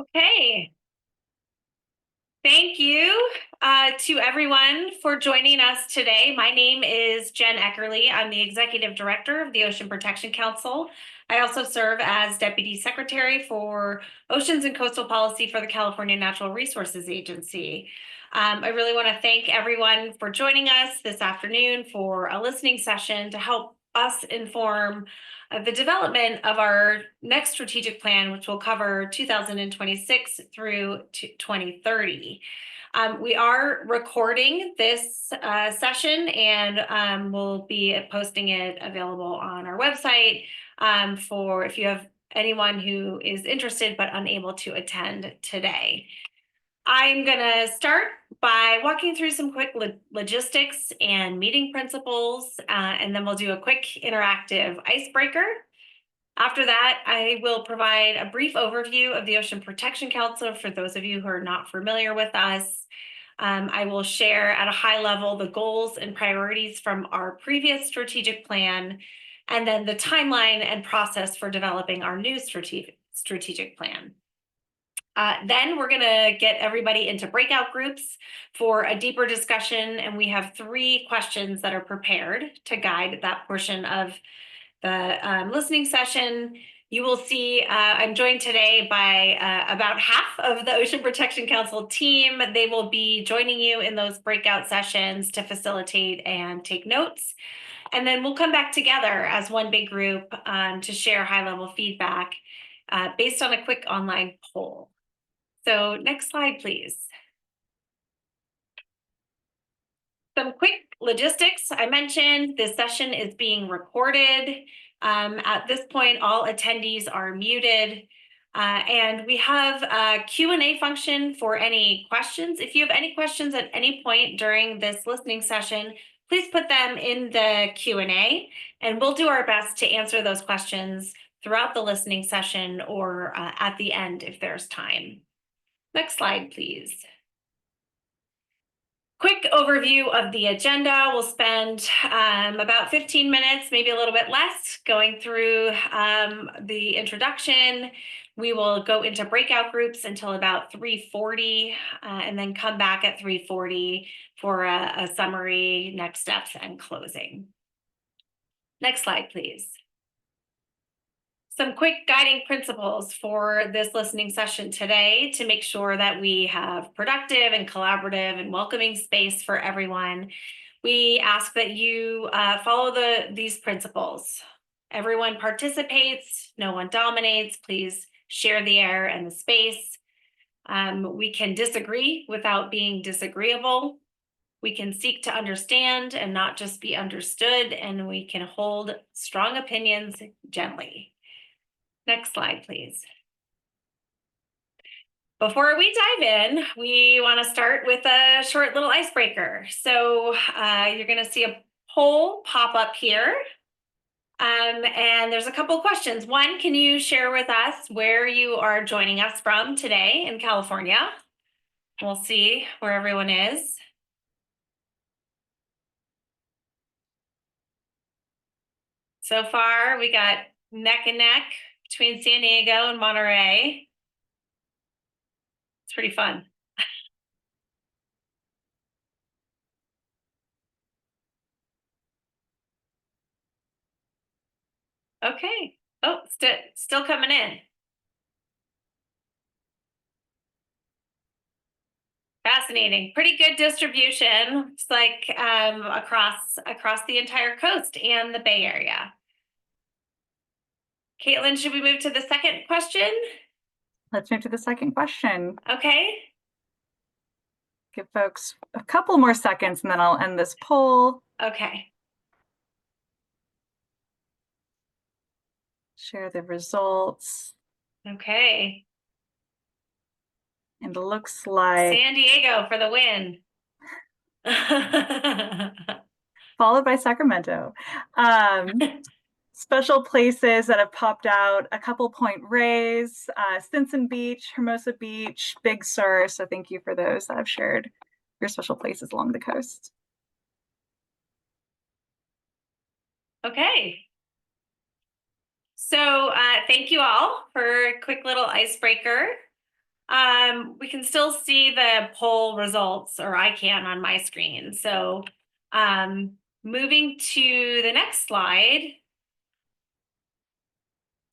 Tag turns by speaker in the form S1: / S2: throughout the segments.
S1: Okay. Thank you to everyone for joining us today. My name is Jen Eckerly. I'm the Executive Director of the Ocean Protection Council. I also serve as Deputy Secretary for Oceans and Coastal Policy for the California Natural Resources Agency. I really want to thank everyone for joining us this afternoon for a listening session to help us inform the development of our next strategic plan, which will cover 2026 through 2030. We are recording this session and we'll be posting it available on our website for if you have anyone who is interested but unable to attend today. I'm going to start by walking through some quick logistics and meeting principles, and then we'll do a quick interactive icebreaker. After that, I will provide a brief overview of the Ocean Protection Council for those of you who are not familiar with us. I will share at a high level the goals and priorities from our previous strategic plan, and then the timeline and process for developing our new strategic plan. Then we're going to get everybody into breakout groups for a deeper discussion, and we have 3 questions that are prepared to guide that portion of the listening session. You will see I'm joined today by about half of the Ocean Protection Council team. They will be joining you in those breakout sessions to facilitate and take notes. And then we'll come back together as one big group to share high-level feedback based on a quick online poll. So next slide, please. Some quick logistics. I mentioned this session is being recorded. At this point, all attendees are muted. And we have a Q&A function for any questions. If you have any questions at any point during this listening session, please put them in the Q&A, and we'll do our best to answer those questions throughout the listening session or at the end if there's time. Next slide, please. Quick overview of the agenda. We'll spend about 15 minutes, maybe a little bit less, going through the introduction. We will go into breakout groups until about 3:40 and then come back at 3:40 for a summary, next steps, and closing. Next slide, please. Some quick guiding principles for this listening session today to make sure that we have productive and collaborative and welcoming space for everyone. We ask that you follow these principles. Everyone participates, no one dominates. Please share the air and the space. We can disagree without being disagreeable. We can seek to understand and not just be understood, and we can hold strong opinions gently. Next slide, please. Before we dive in, we want to start with a short little icebreaker. So you're going to see a poll pop up here. And there's a couple questions. One, can you share with us where you are joining us from today in California? We'll see where everyone is. So far, we got neck and neck between San Diego and Monterey. It's pretty fun. Okay. Oh, still coming in. Fascinating. Pretty good distribution. It's like across the entire coast and the Bay Area. Caitlin, should we move to the second question?
S2: Let's move to the second question.
S1: Okay.
S2: Give folks a couple more seconds and then I'll end this poll.
S1: Okay.
S2: Share the results.
S1: Okay.
S2: And it looks like
S1: San Diego for the win.
S2: Followed by Sacramento. Special places that have popped out, a couple Point Reyes, Stinson Beach, Hermosa Beach, Big Sur. So thank you for those that have shared your special places along the coast.
S1: Okay. So thank you all for a quick little icebreaker. We can still see the poll results, or I can on my screen. So moving to the next slide.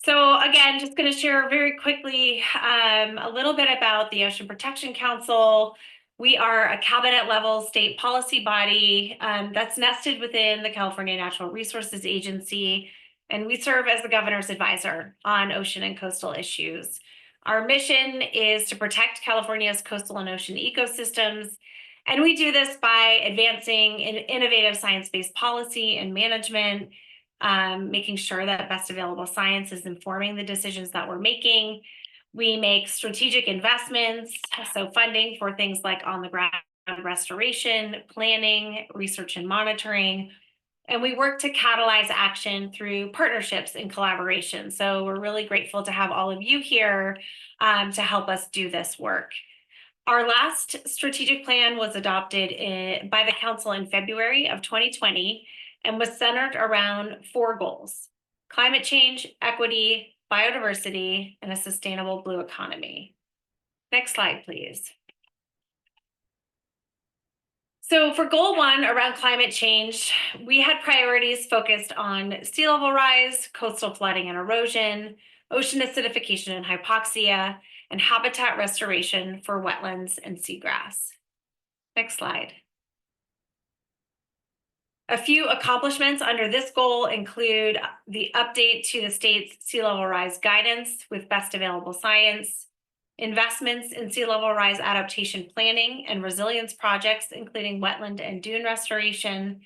S1: So again, just going to share very quickly a little bit about the Ocean Protection Council. We are a cabinet level state policy body that's nested within the California Natural Resources Agency, and we serve as the governor's advisor on ocean and coastal issues. Our mission is to protect California's coastal and ocean ecosystems, and we do this by advancing innovative science-based policy and management, making sure that best available science is informing the decisions that we're making. We make strategic investments, so funding for things like on the ground restoration, planning, research and monitoring. And we work to catalyze action through partnerships and collaboration. So we're really grateful to have all of you here to help us do this work. Our last strategic plan was adopted by the council in February of 2020 and was centered around 4 goals: climate change, equity, biodiversity, and a sustainable blue economy. Next slide, please. So for goal 1 around climate change, we had priorities focused on sea level rise, coastal flooding and erosion, ocean acidification and hypoxia, and habitat restoration for wetlands and seagrass. Next slide. A few accomplishments under this goal include the update to the state's sea level rise guidance with best available science, investments in sea level rise adaptation planning and resilience projects, including wetland and dune restoration,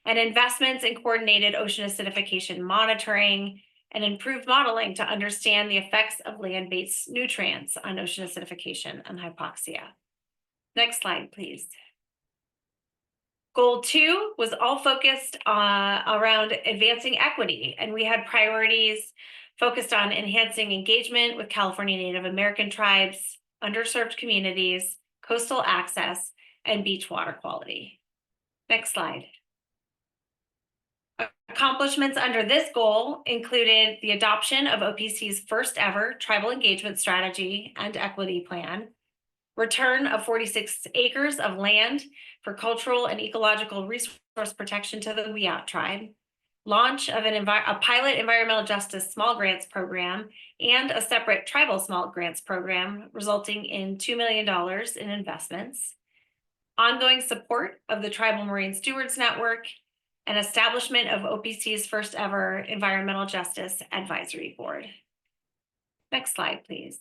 S1: and investments in coordinated ocean acidification monitoring and improved modeling to understand the effects of land-based nutrients on ocean acidification and hypoxia. Next slide, please. Goal 2 was all focused around advancing equity, and we had priorities focused on enhancing engagement with California Native American tribes, underserved communities, coastal access, and beach water quality. Next slide. Accomplishments under this goal included the adoption of OPC's first ever tribal engagement strategy and equity plan, return of 46 acres of land for cultural and ecological resource protection to the Wiyot tribe, launch of a pilot environmental justice small grants program, and a separate tribal small grants program, resulting in $2 million in investments, ongoing support of the Tribal Marine Stewards Network, and establishment of OPC's first ever Environmental Justice Advisory Board. Next slide, please.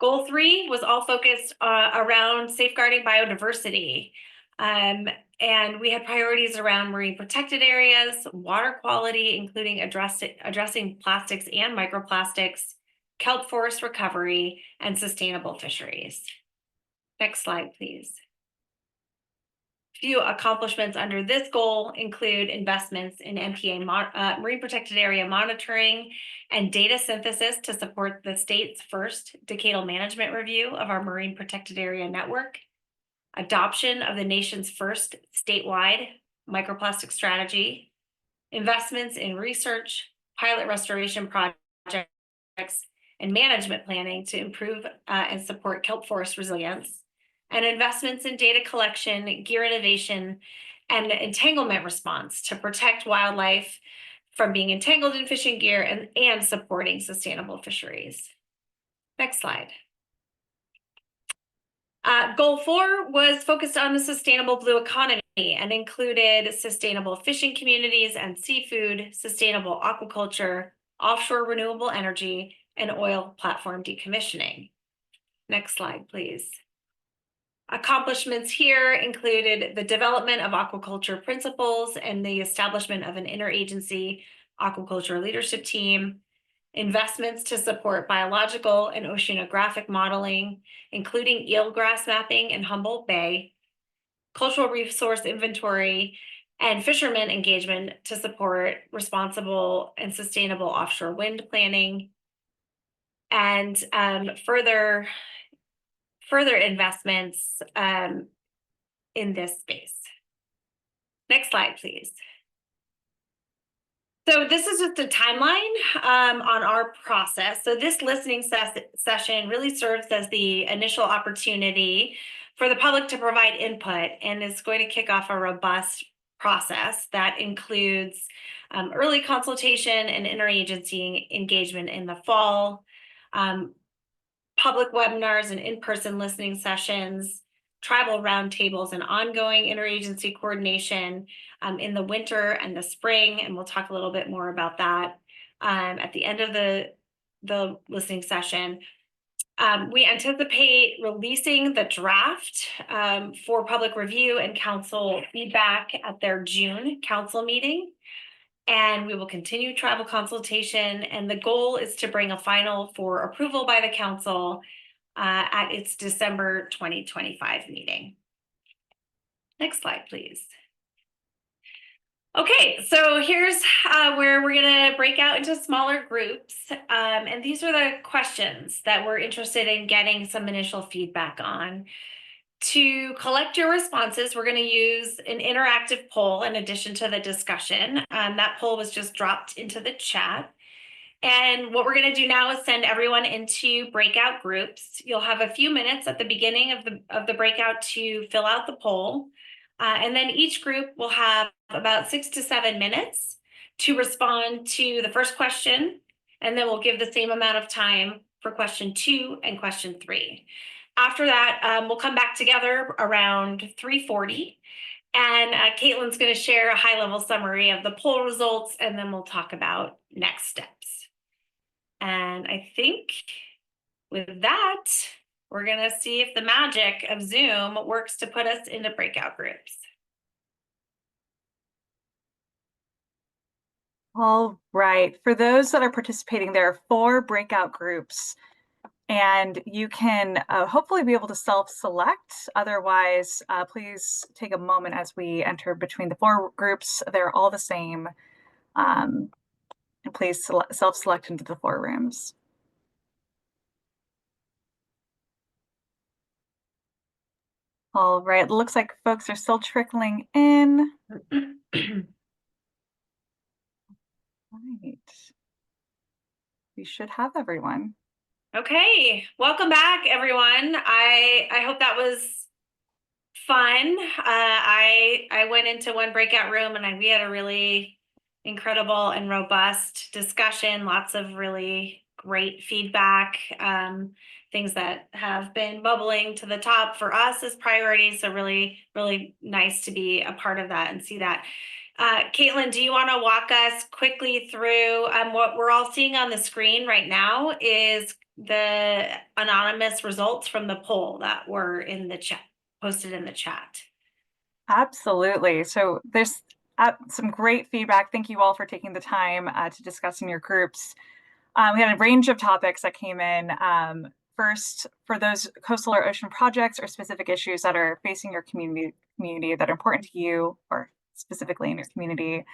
S1: Goal 3 was all focused around safeguarding biodiversity. And we had priorities around marine protected areas, water quality, including addressing plastics and microplastics, kelp forest recovery, and sustainable fisheries. Next slide, please. Few accomplishments under this goal include investments in MPA marine protected area monitoring and data synthesis to support the state's first decadal management review of our marine protected area network, adoption of the nation's first statewide microplastic strategy, investments in research, pilot restoration projects, and management planning to improve and support kelp forest resilience, and investments in data collection, gear innovation, and entanglement response to protect wildlife from being entangled in fishing gear and supporting sustainable fisheries. Next slide. Goal 4 was focused on the sustainable blue economy and included sustainable fishing communities and seafood, sustainable aquaculture, offshore renewable energy, and oil platform decommissioning. Next slide, please. Accomplishments here included the development of aquaculture principles and the establishment of an interagency aquaculture leadership team, investments to support biological and oceanographic modeling, including eelgrass mapping in Humboldt Bay, cultural resource inventory, and fishermen engagement to support responsible and sustainable offshore wind planning, and further investments in this space. Next slide, please. So this is just a timeline on our process. So this listening session really serves as the initial opportunity for the public to provide input, and is going to kick off a robust process that includes early consultation and interagency engagement in the fall, um, public webinars and in-person listening sessions, tribal roundtables, and ongoing interagency coordination in the winter and the spring. And we'll talk a little bit more about that at the end of the listening session. We anticipate releasing the draft for public review and council feedback at their June council meeting. And we will continue tribal consultation. And the goal is to bring a final for approval by the council at its December 2025 meeting. Next slide, please. Okay, so here's where we're going to break out into smaller groups. And these are the questions that we're interested in getting some initial feedback on. To collect your responses, we're going to use an interactive poll in addition to the discussion. That poll was just dropped into the chat. And what we're going to do now is send everyone into breakout groups. You'll have a few minutes at the beginning of the breakout to fill out the poll. And then each group will have about 6 to 7 minutes to respond to the first question. And then we'll give the same amount of time for question 2 and question 3. After that, we'll come back together around 3:40. And Caitlin's going to share a high-level summary of the poll results, and then we'll talk about next steps. And I think with that, we're going to see if the magic of Zoom works to put us into breakout groups.
S2: All right. For those that are participating, there are 4 breakout groups, and you can hopefully be able to self-select. Otherwise, please take a moment as we enter between the 4 groups. They're all the same. And please self-select into the 4 rooms. All right. Looks like folks are still trickling in. Right. We should have everyone.
S1: Okay, welcome back, everyone. I hope that was fun. I went into one breakout room and we had a really incredible and robust discussion. Lots of really great feedback, things that have been bubbling to the top for us as priorities. So really, really nice to be a part of that and see that. Caitlin, do you want to walk us quickly through what we're all seeing on the screen right now is the anonymous results from the poll that were in the chat, posted in the chat.
S2: Absolutely. So there's some great feedback. Thank you all for taking the time to discuss in your groups. We had a range of topics that came in. First, for those coastal or ocean projects or specific issues that are facing your community that are important to you, or specifically in your community,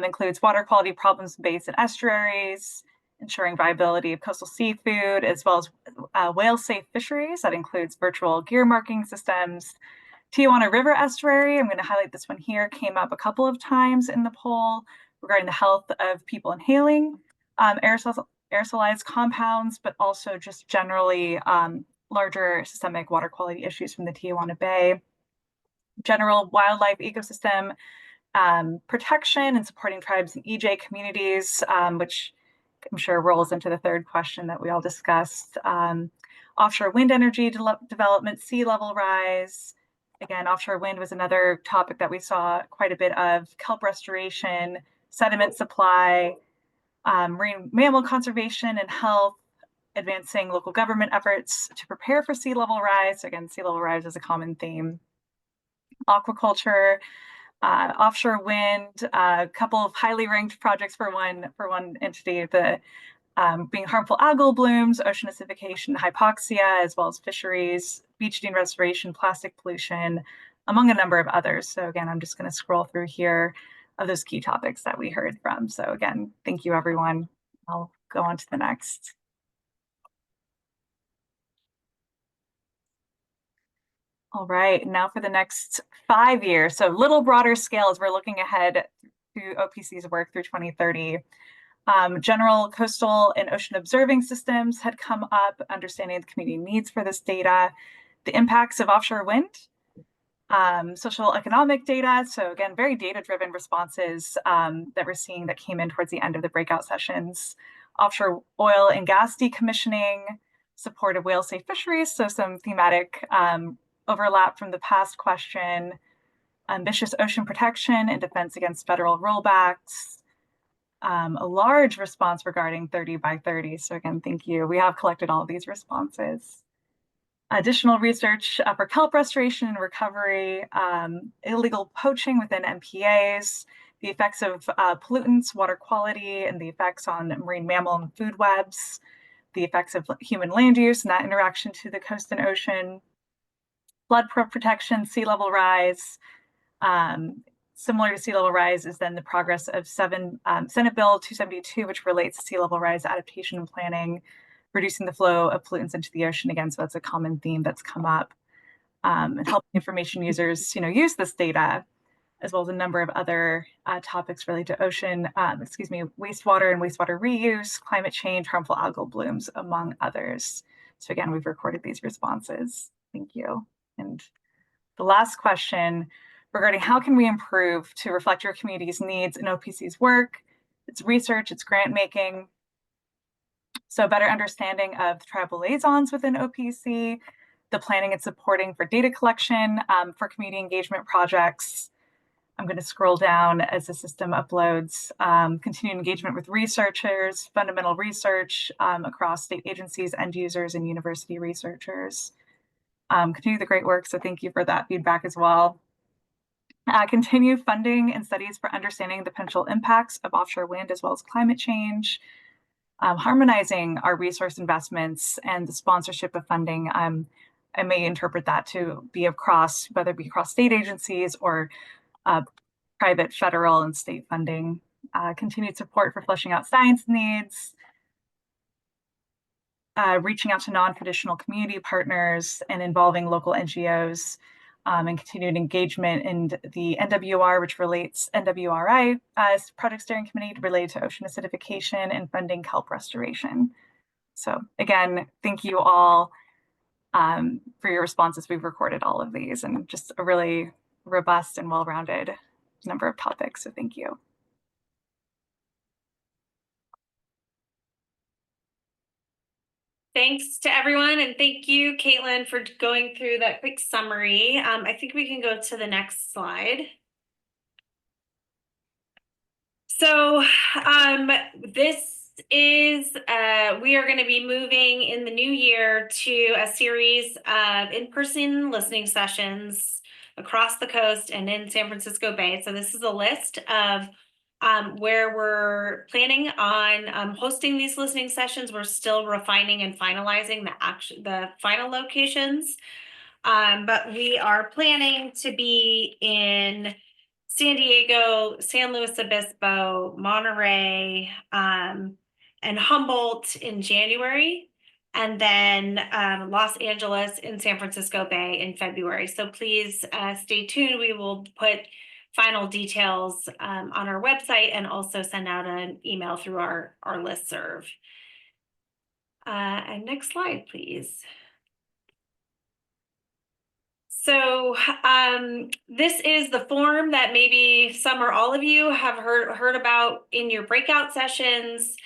S2: includes water quality problems in bays and estuaries, ensuring viability of coastal seafood, as well as whale-safe fisheries. That includes virtual gear marking systems. Tijuana River Estuary, I'm going to highlight this one here, came up a couple of times in the poll regarding the health of people inhaling aerosolized compounds, but also just generally larger systemic water quality issues from the Tijuana Bay. General wildlife ecosystem protection and supporting tribes and EJ communities, which I'm sure rolls into the third question that we all discussed. Offshore wind energy development, sea level rise. Again, offshore wind was another topic that we saw quite a bit of. Kelp restoration, sediment supply, marine mammal conservation and health, advancing local government efforts to prepare for sea level rise. Again, sea level rise is a common theme. Aquaculture, offshore wind, a couple of highly ranked projects for one entity, the being harmful algal blooms, ocean acidification, hypoxia, as well as fisheries, beach dune restoration, plastic pollution, among a number of others. So again, I'm just going to scroll through here of those key topics that we heard from. So again, thank you, everyone. I'll go on to the next. All right, now for the next 5 years. So a little broader scale as we're looking ahead to OPC's work through 2030. General coastal and ocean observing systems had come up, understanding the community needs for this data, the impacts of offshore wind, social economic data. So again, very data-driven responses that we're seeing that came in towards the end of the breakout sessions. Offshore oil and gas decommissioning, support of whale-safe fisheries, so some thematic overlap from the past question, ambitious ocean protection and defense against federal rollbacks, a large response regarding 30 by 30. So again, thank you. We have collected all of these responses. Additional research for kelp restoration and recovery, illegal poaching within MPAs, the effects of pollutants, water quality, and the effects on marine mammal and food webs, the effects of human land use and that interaction to the coast and ocean, flood protection, sea level rise. Similar to sea level rise is then the progress of Senate Bill 272, which relates to sea level rise adaptation and planning, reducing the flow of pollutants into the ocean. Again, so that's a common theme that's come up, and helping information users, use this data, as well as a number of other topics related to ocean, wastewater and wastewater reuse, climate change, harmful algal blooms, among others. So again, we've recorded these responses. Thank you. And the last question regarding how can we improve to reflect your community's needs in OPC's work, its research, its grant making. So better understanding of tribal liaisons within OPC, the planning and supporting for data collection for community engagement projects. I'm going to scroll down as the system uploads. Continued engagement with researchers, fundamental research across state agencies, end users, and university researchers. Continue the great work, so thank you for that feedback as well. Continue funding and studies for understanding the potential impacts of offshore wind as well as climate change. Harmonizing our resource investments and the sponsorship of funding. I may interpret that to be across, whether it be across state agencies or private, federal, and state funding. Continued support for fleshing out science needs. Reaching out to non-traditional community partners and involving local NGOs, and continued engagement in the NWR, which relates NWRI as Project Steering Committee related to ocean acidification and funding kelp restoration. So again, thank you all for your responses. We've recorded all of these and just a really robust and well-rounded number of topics, so thank you.
S1: Thanks to everyone, and thank you, Caitlin, for going through that quick summary. I think we can go to the next slide. So this is, we are going to be moving in the new year to a series of in-person listening sessions across the coast and in San Francisco Bay. So this is a list of where we're planning on hosting these listening sessions. We're still refining and finalizing the final locations, but we are planning to be in San Diego, San Luis Obispo, Monterey, and Humboldt in January, and then Los Angeles and San Francisco Bay in February. So please stay tuned. We will put final details on our website and also send out an email through our listserv. And next slide, please. So this is the form that maybe some or all of you have heard about in your breakout sessions.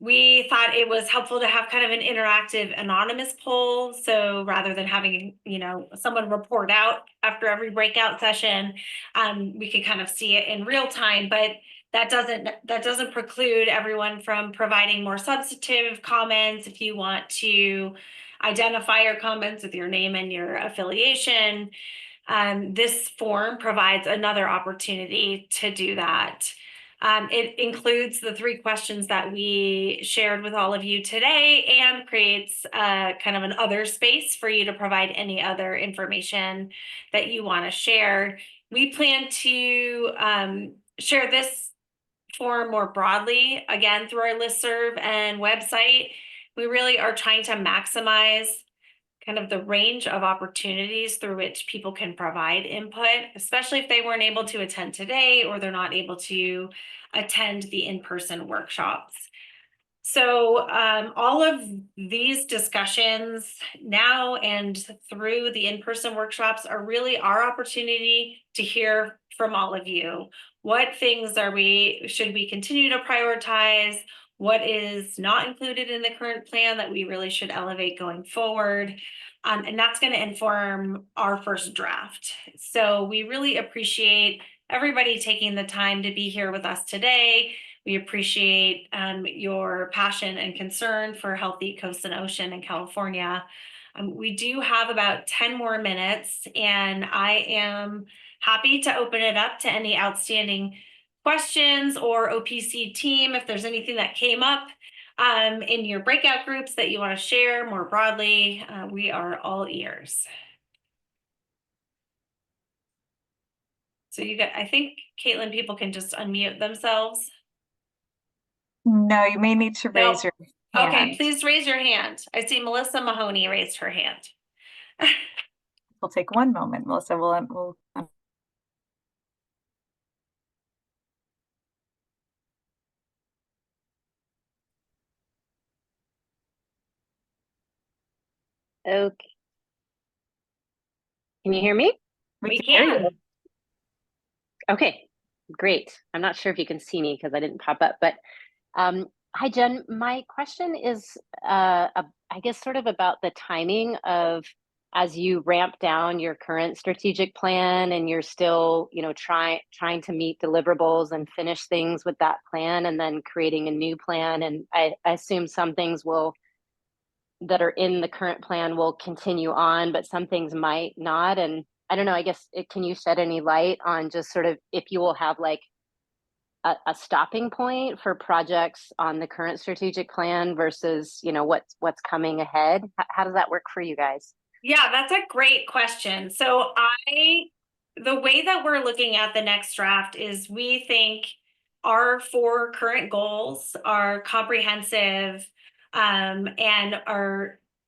S1: We thought it was helpful to have kind of an interactive anonymous poll. So rather than having, someone report out after every breakout session, we could kind of see it in real time, but that doesn't preclude everyone from providing more substantive comments. If you want to identify your comments with your name and your affiliation, this form provides another opportunity to do that. It includes the 3 questions that we shared with all of you today and creates kind of an other space for you to provide any other information that you want to share. We plan to share this form more broadly, again, through our listserv and website. We really are trying to maximize kind of the range of opportunities through which people can provide input, especially if they weren't able to attend today or they're not able to attend the in-person workshops. So all of these discussions now and through the in-person workshops are really our opportunity to hear from all of you. What things should we continue to prioritize? What is not included in the current plan that we really should elevate going forward? And that's going to inform our first draft. So we really appreciate everybody taking the time to be here with us today. We appreciate your passion and concern for healthy coast and ocean in California. We do have about 10 more minutes, and I am happy to open it up to any outstanding questions, or OPC team, if there's anything that came up in your breakout groups that you want to share more broadly. We are all ears. So I think, Caitlin, people can just unmute themselves.
S2: No, you may need to raise
S1: No.
S2: your hand.
S1: Okay, please raise your hand. I see Melissa Mahoney raised her hand.
S2: We'll take one moment. Melissa will
S3: Okay. Can you hear me?
S1: We
S2: can hear you.
S3: Okay, great. I'm not sure if you can see me because I didn't pop up, but hi, Jen. My question is, I guess, sort of about the timing of as you ramp down your current strategic plan and you're still, trying to meet deliverables and finish things with that plan, and then creating a new plan. And I assume some things that are in the current plan will continue on, but some things might not. And I don't know, I guess, can you shed any light on just sort of if you will have like a stopping point for projects on the current strategic plan versus, what's coming ahead? How does that work for you guys?
S1: Yeah, that's a great question. So the way that we're looking at the next draft is we think our 4 current goals are comprehensive, and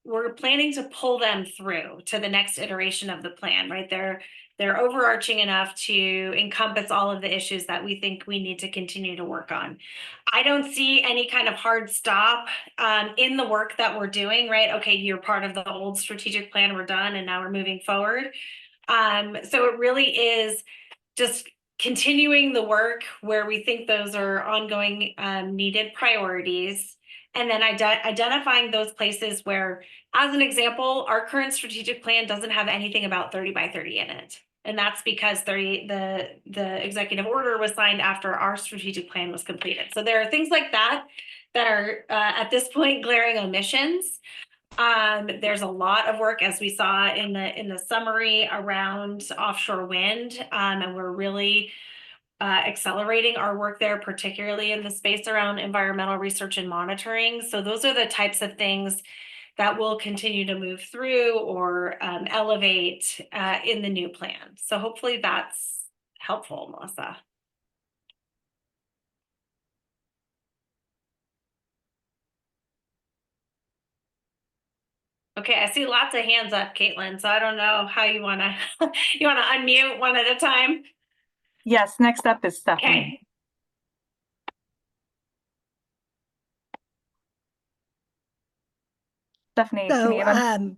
S1: we're planning to pull them through to the next iteration of the plan, right? They're overarching enough to encompass all of the issues that we think we need to continue to work on. I don't see any kind of hard stop in the work that we're doing, right? Okay, you're part of the old strategic plan, we're done, and now we're moving forward. So it really is just continuing the work where we think those are ongoing needed priorities, and then identifying those places where, as an example, our current strategic plan doesn't have anything about 30 by 30 in it. And that's because the executive order was signed after our strategic plan was completed. So there are things like that are at this point glaring omissions. There's a lot of work, as we saw in the summary, around offshore wind, and we're really accelerating our work there, particularly in the space around environmental research and monitoring. So those are the types of things that will continue to move through or elevate in the new plan. So hopefully that's helpful, Melissa. Okay, I see lots of hands up, Caitlin. So I don't know how you want to unmute one at a time.
S2: Yes, next up is Stephanie.
S1: Okay.
S2: Stephanie,
S4: So,
S2: can you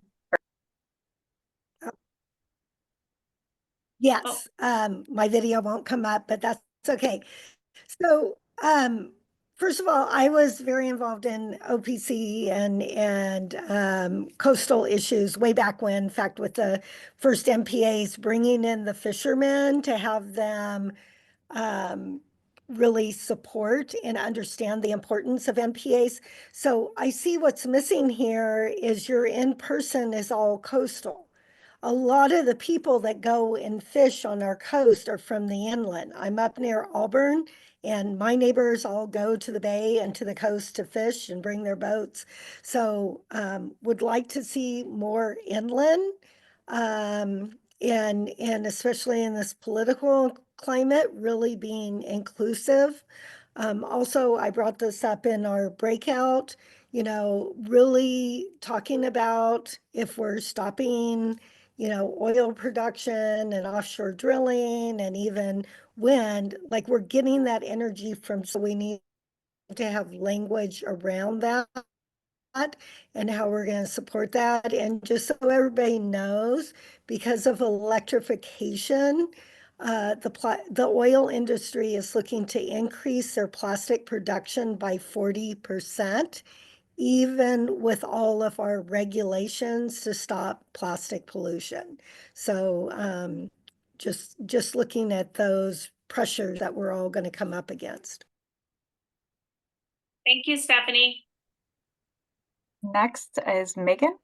S4: yes, my video won't come up, but that's okay. So, first of all, I was very involved in OPC and coastal issues way back when, in fact, with the first MPAs, bringing in the fishermen to have them really support and understand the importance of MPAs. So I see what's missing here is your in-person is all coastal. A lot of the people that go and fish on our coast are from the inland. I'm up near Auburn, and my neighbors all go to the bay and to the coast to fish and bring their boats. So would like to see more inland, and especially in this political climate, really being inclusive. Also, I brought this up in our breakout, really talking about if we're stopping, oil production and offshore drilling and even wind, like we're getting that energy from, so we need to have language around that and how we're going to support that. And just so everybody knows, because of electrification, the oil industry is looking to increase their plastic production by 40%, even with all of our regulations to stop plastic pollution. So just looking at those pressures that we're all going to come up against.
S1: Thank you, Stephanie.
S2: Next is Megan.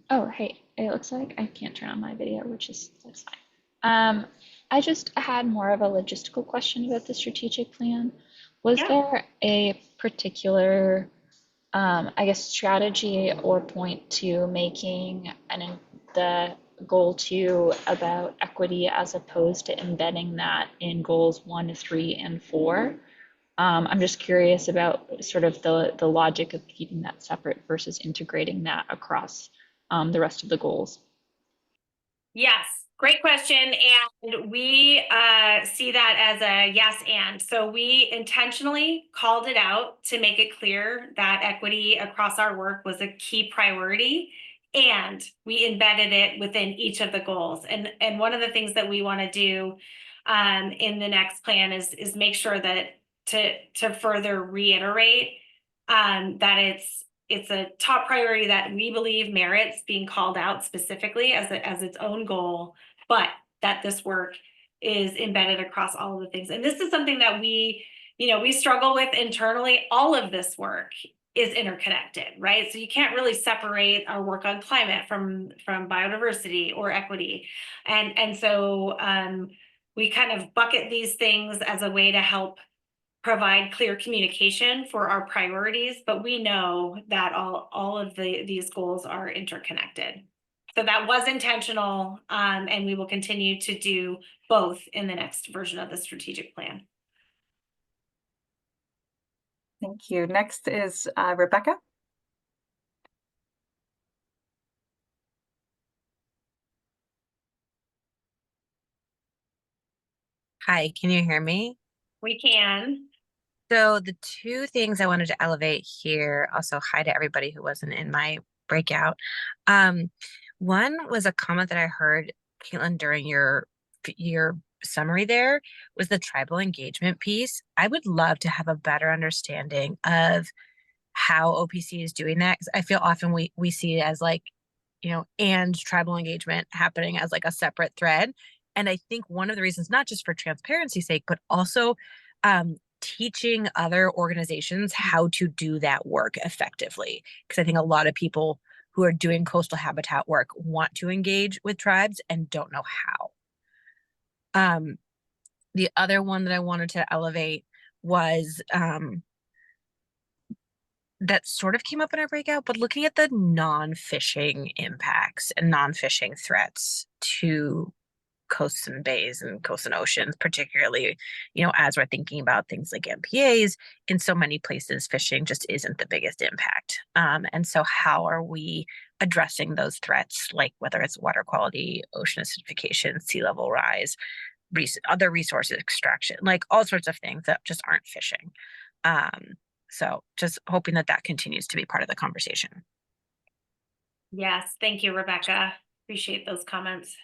S5: Oh, hey, it looks like I can't turn on my video, that's fine. I just had more of a logistical question about the strategic plan. Was
S1: Yeah.
S5: there a particular, I guess, strategy or point to making the goal 2 about equity as opposed to embedding that in goals 1, 3, and 4? I'm just curious about sort of the logic of keeping that separate versus integrating that across the rest of the goals.
S1: Yes, great question. And we see that as a yes and. So we intentionally called it out to make it clear that equity across our work was a key priority. And we embedded it within each of the goals. And one of the things that we want to do in the next plan is make sure that to further reiterate that it's a top priority that we believe merits being called out specifically as its own goal, but that this work is embedded across all of the things. And this is something that we struggle with internally. All of this work is interconnected, right? So you can't really separate our work on climate from biodiversity or equity. And so we kind of bucket these things as a way to help provide clear communication for our priorities, but we know that all of these goals are interconnected. So that was intentional, and we will continue to do both in the next version of the strategic plan.
S2: Thank you. Next is Rebecca.
S6: Hi, can you hear me?
S1: We can.
S6: So the two things I wanted to elevate here, also hi to everybody who wasn't in my breakout. One was a comment that I heard, Caitlin, during your summary there, was the tribal engagement piece. I would love to have a better understanding of how OPC is doing that, because I feel often we see it as like, and tribal engagement happening as like a separate thread. And I think one of the reasons, not just for transparency's sake, but also teaching other organizations how to do that work effectively. Because I think a lot of people who are doing coastal habitat work want to engage with tribes and don't know how. The other one that I wanted to elevate was that sort of came up in our breakout, but looking at the non-fishing impacts and non-fishing threats to coasts and bays and coasts and oceans, particularly, as we're thinking about things like MPAs, in so many places, fishing just isn't the biggest impact. And so how are we addressing those threats, like whether it's water quality, ocean acidification, sea level rise, other resources extraction, like all sorts of things that just aren't fishing. So just hoping that continues to be part of the conversation.
S1: Yes, thank you, Rebecca. Appreciate those comments.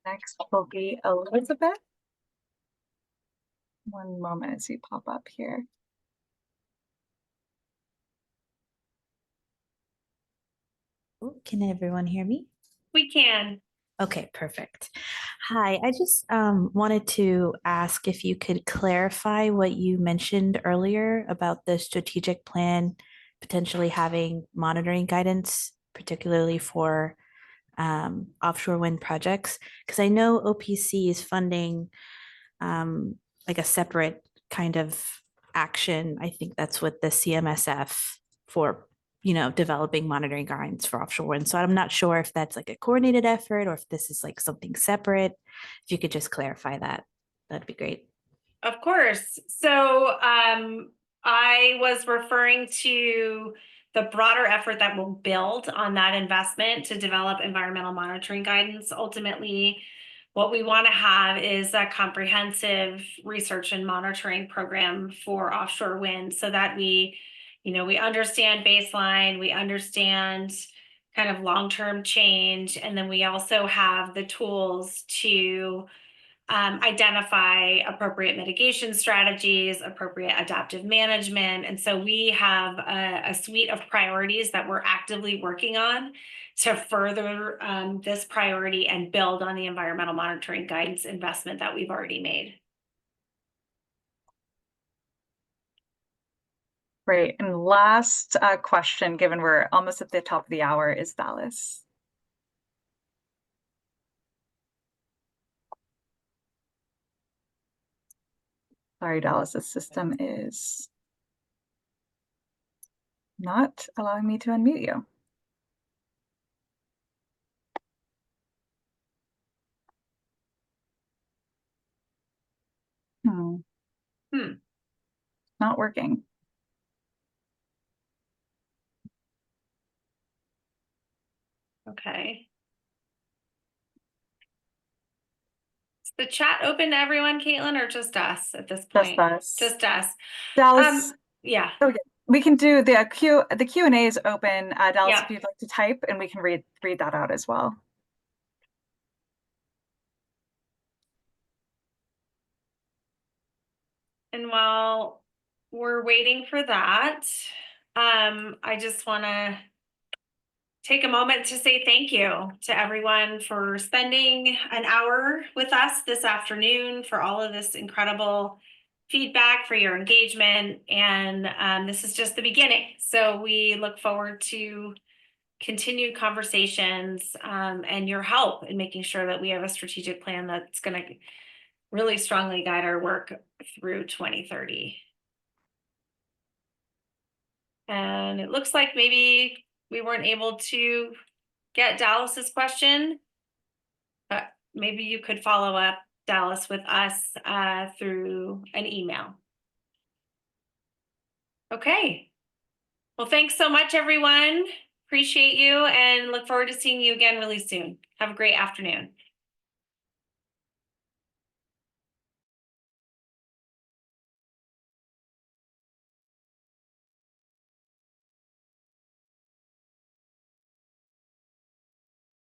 S2: Next will be Elizabeth. One moment as you pop up here.
S7: Can everyone hear me?
S1: We can.
S7: Okay, perfect. Hi, I just wanted to ask if you could clarify what you mentioned earlier about the strategic plan potentially having monitoring guidance, particularly for offshore wind projects, because I know OPC is funding like a separate kind of action. I think that's with the CMSF for, developing monitoring guidance for offshore wind. So I'm not sure if that's like a coordinated effort or if this is like something separate. If you could just clarify that, that'd be great.
S1: Of course. So I was referring to the broader effort that will build on that investment to develop environmental monitoring guidance. Ultimately, what we want to have is a comprehensive research and monitoring program for offshore wind so that we understand baseline, we understand kind of long-term change, and then we also have the tools to identify appropriate mitigation strategies, appropriate adaptive management. And so we have a suite of priorities that we're actively working on to further this priority and build on the environmental monitoring guidance investment that we've already made.
S2: Great. And last question, given we're almost at the top of the hour, is Dallas. Sorry, Dallas, the system is not allowing me to unmute you. Not working.
S1: Okay. Is the chat open to everyone, Caitlin, or just us at this point?
S2: Just us.
S1: Just us.
S2: Dallas.
S1: Yeah.
S2: Okay. We can do the Q&A is open. Dallas,
S1: Yeah.
S2: if you'd like to type, and we can read that out as well.
S1: And while we're waiting for that, I just want to take a moment to say thank you to everyone for spending an hour with us this afternoon, for all of this incredible feedback, for your engagement. And this is just the beginning. So we look forward to continued conversations and your help in making sure that we have a strategic plan that's going to really strongly guide our work through 2030. And it looks like maybe we weren't able to get Dallas's question, but maybe you could follow up, Dallas, with us through an email. Okay. Well, thanks so much, everyone. Appreciate you and look forward to seeing you again really soon. Have a great afternoon.